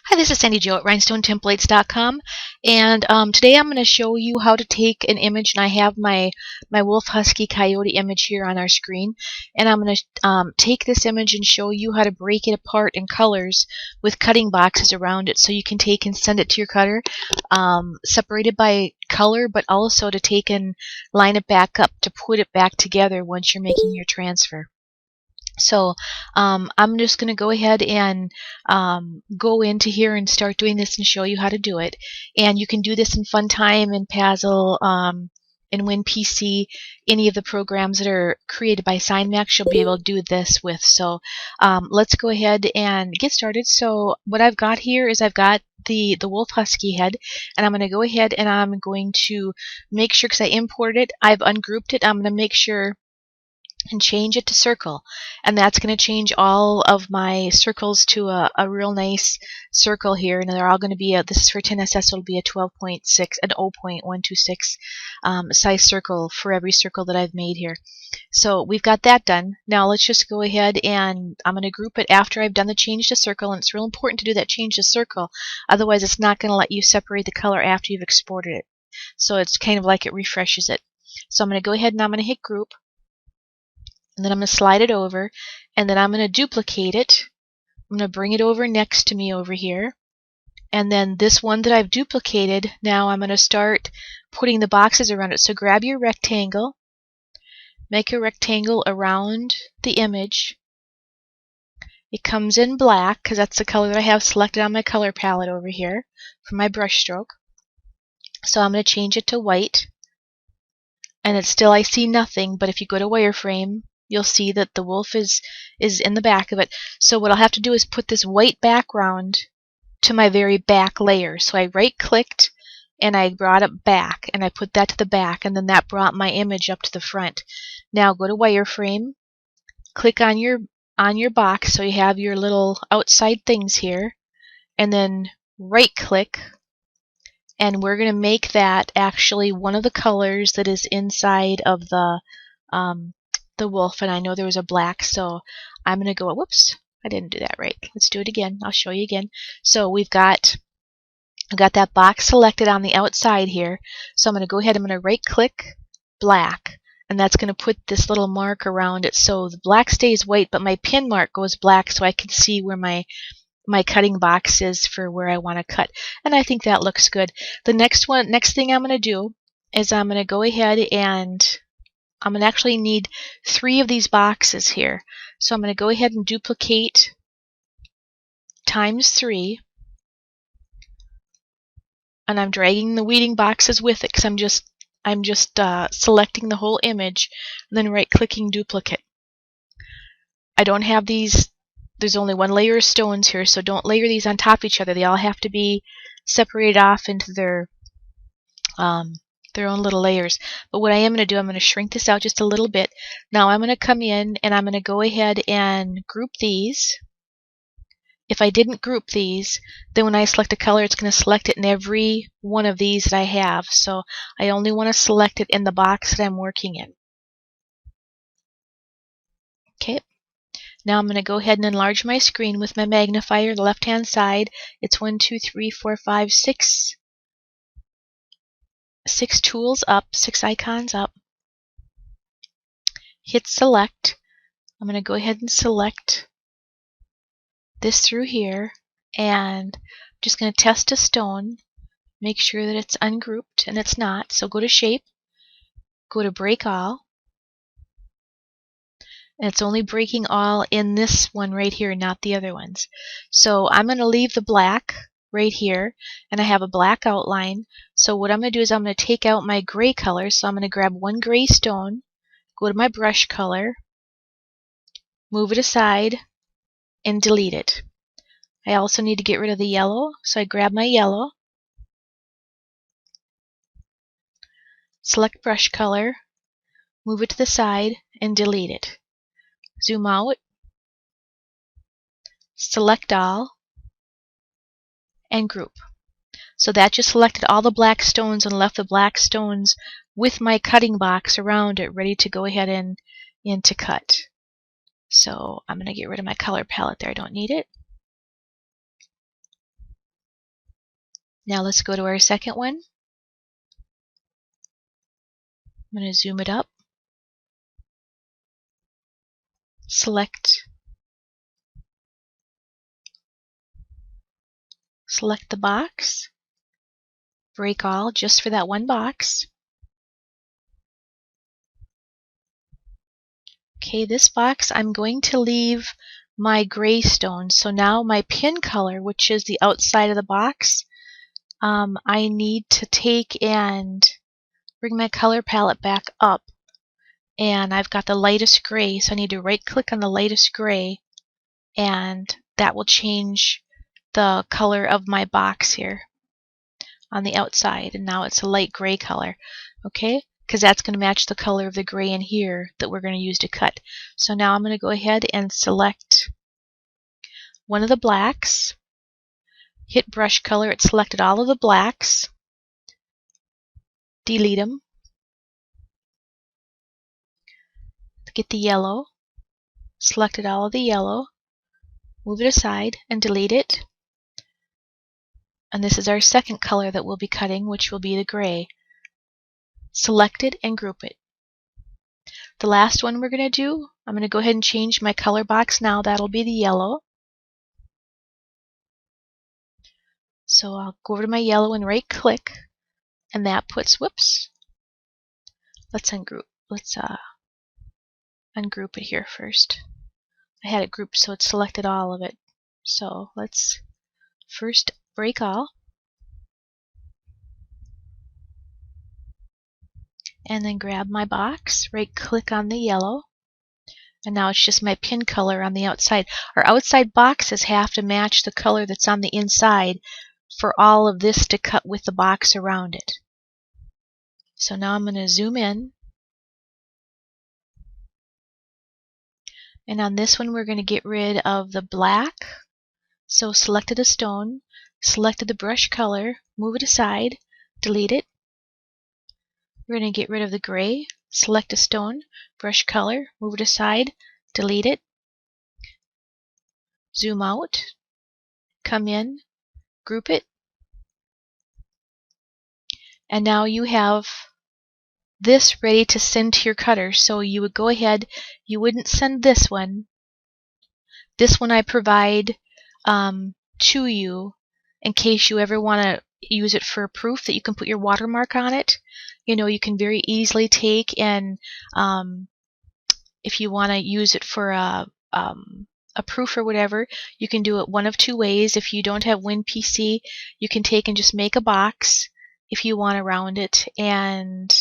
Hi, this is Sandy Jo at rhinestonetemplates.com, and today I'm going to show you how to take an image, and I have my wolf, husky, coyote image here on our screen, and I'm going to take this image and show you how to break it apart in colors with cutting boxes around it, so you can take and send it to your cutter, separated by color, but also to take and line it back up to put it back together once you're making your transfer. So I'm just going to go ahead and go into here and start doing this and show you how to do it. And you can do this in Funtime, in Pazzle, in Winpc, any of the programs that are created by SignMax, you'll be able to do this with. So let's go ahead and get started. So what I've got here is I've got the wolf husky head, and I'm going to go ahead and I'm going to make sure, because I imported it, I've ungrouped it, I'm going to make sure and change it to circle, and that's going to change all of my circles to a real nice circle here, and they're all going to be this is for 10SS, it'll be a 12.6 and 0.126 size circle for every circle that I've made here. So we've got that done. Now let's just go ahead and I'm going to group it after I've done the change to circle, and it's real important to do that change to circle, otherwise it's not going to let you separate the color after you've exported it. So it's kind of like it refreshes it. So I'm going to go ahead and I'm going to hit group, and then I'm going to slide it over, and then I'm going to duplicate it. I'm going to bring it over next to me over here, and then this one that I've duplicated, now I'm going to start putting the boxes around it. So grab your rectangle, make a rectangle around the image. It comes in black because that's the color that I have selected on my color palette over here for my brush stroke. So I'm going to change it to white, and it's still, I see nothing, but if you go to wireframe, you'll see that the wolf is in the back of it. So what I'll have to do is put this white background to my very back layer. So I right clicked and I brought it back, and I put that to the back, and then that brought my image up to the front. Now go to wireframe, click on your box so you have your little outside things here, and then right click, and we're going to make that actually one of the colors that is inside of the wolf. And I know there was a black, so I'm going to go, whoops, I didn't do that right. Let's do it again. I'll show you again. So I've got that box selected on the outside here. So I'm going to go ahead, I'm going to right click, black, and that's going to put this little mark around it. So the black stays white, but my pin mark goes black, so I can see where my cutting box is for where I want to cut. And I think that looks good. The next thing I'm going to do is I'm going to go ahead and I'm going to actually need 3 of these boxes here. So I'm going to go ahead and duplicate times 3, and I'm dragging the weeding boxes with it because I'm just selecting the whole image and then right clicking duplicate. I don't have these, there's only one layer of stones here, so don't layer these on top of each other. They all have to be separated off into their own little layers. But what I am going to do, I'm going to shrink this out just a little bit. Now I'm going to come in and I'm going to go ahead and group these. If I didn't group these, then when I select a color, it's going to select it in every one of these that I have. So I only want to select it in the box that I'm working in. Okay. Now I'm going to go ahead and enlarge my screen with my magnifier. The left-hand side, it's 1, 2, 3, 4, 5, 6 tools up, 6 icons up. Hit select. I'm going to go ahead and select this through here, and I'm just going to test a stone, make sure that it's ungrouped, and it's not. So go to shape, go to break all, and it's only breaking all in this one right here, not the other ones. So I'm going to leave the black right here, and I have a black outline. So what I'm going to do is I'm going to take out my gray color. So I'm going to grab one gray stone, go to my brush color, move it aside, and delete it. I also need to get rid of the yellow, so I grab my yellow, select brush color, move it to the side, and delete it. Zoom out, select all, and group. So that just selected all the black stones and left the black stones with my cutting box around it ready to go ahead and to cut. So I'm going to get rid of my color palette there. I don't need it. Now let's go to our second one. I'm going to zoom it up. Select the box. Break all just for that one box. Okay, this box I'm going to leave my gray stone. So now my pin color, which is the outside of the box, I need to take and bring my color palette back up. And I've got the lightest gray, so I need to right click on the lightest gray, and that will change the color of my box here on the outside. And now it's a light gray color, okay? Because that's going to match the color of the gray in here that we're going to use to cut. So now I'm going to go ahead and select one of the blacks, hit brush color, it selected all of the blacks, delete them, get the yellow, selected all of the yellow, move it aside and delete it. And this is our second color that we'll be cutting, which will be the gray. Select it and group it. The last one we're going to do, I'm going to go ahead and change my color box now. That'll be the yellow. So I'll go over to my yellow and right click, and that puts, whoops, let's ungroup. Let's ungroup it here first. I had it grouped so it selected all of it. So let's first break all, and then grab my box, right click on the yellow, and now it's just my pin color on the outside. Our outside boxes have to match the color that's on the inside for all of this to cut with the box around it. So now I'm going to zoom in, and on this one we're going to get rid of the black. So selected a stone, selected the brush color, move it aside, delete it. We're going to get rid of the gray, select a stone, brush color, move it aside, delete it. Zoom out, come in, group it. And now you have this ready to send to your cutter. So you would go ahead, you wouldn't send this one. This one I provide to you in case you ever want to use it for proof that you can put your watermark on it. You know, you can very easily take and if you want to use it for a proof or whatever, you can do it one of two ways. If you don't have Winpc, you can take and just make a box if you want around it. And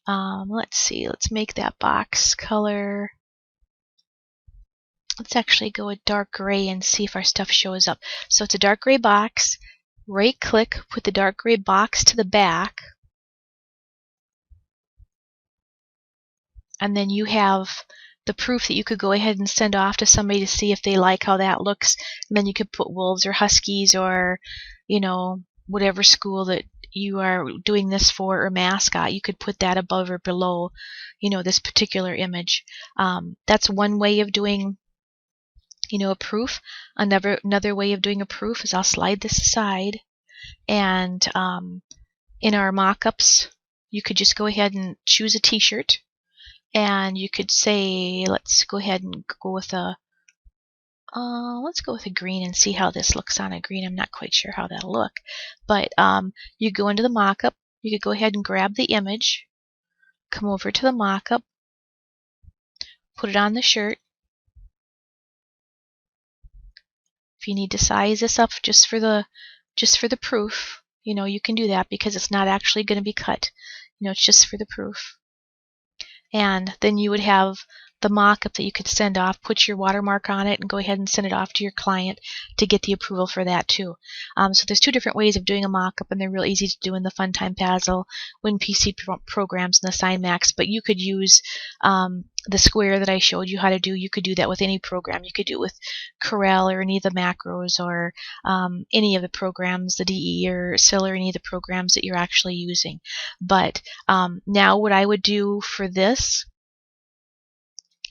let's see, let's make that box color. Let's actually go with dark gray and see if our stuff shows up. So it's a dark gray box. Right click, put the dark gray box to the back. And then you have the proof that you could go ahead and send off to somebody to see if they like how that looks. And then you could put wolves or huskies or, you know, whatever school that you are doing this for or mascot. You could put that above or below, you know, this particular image. That's one way of doing, you know, a proof. Another way of doing a proof is I'll slide this aside, and in our mock-ups you could just go ahead and choose a t-shirt, and you could say, let's go ahead and go with a green and see how this looks on a green. I'm not quite sure how that'll look, but you go into the mock-up, you could go ahead and grab the image, come over to the mock-up, put it on the shirt. If you need to size this up just for the proof, you know, you can do that because it's not actually going to be cut. You know, it's just for the proof. And then you would have the mock-up that you could send off, put your watermark on it, and go ahead and send it off to your client to get the approval for that too. So there's two different ways of doing a mock-up, and they're real easy to do in the Funtime Pazzle, Winpc programs, and the SignMax. But you could use the square that I showed you how to do. You could do that with any program. You could do it with Corel or any of the macros, or any of the programs, the DE or SIL, or any of the programs that you're actually using. But now what I would do for this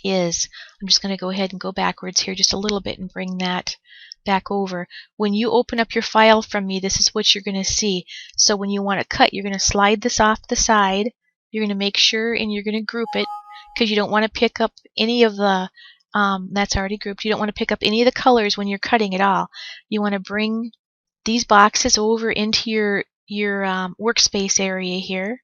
is, I'm just going to go ahead and go backwards here just a little bit and bring that back over. When you open up your file from me, this is what you're going to see. So when you want to cut, you're going to slide this off the side. You're going to make sure and you're going to group it because you don't want to pick up any of the, that's already grouped. You don't want to pick up any of the colors when you're cutting at all. You want to bring these boxes over into your workspace area here.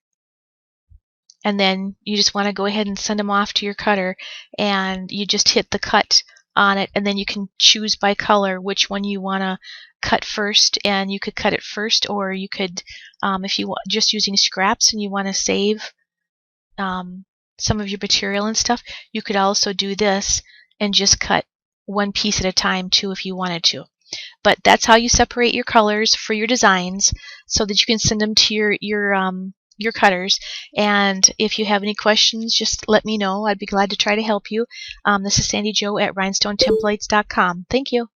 And then you just want to go ahead and send them off to your cutter, and you just hit the cut on it, and then you can choose by color which one you want to cut first, and you could cut it first, or you could, if you just using scraps and you want to save some of your material and stuff, you could also do this and just cut one piece at a time too if you wanted to. But that's how you separate your colors for your designs so that you can send them to your cutters. And if you have any questions, just let me know. I'd be glad to try to help you. This is Sandy Jo at rhinestonetemplates.com. Thank you.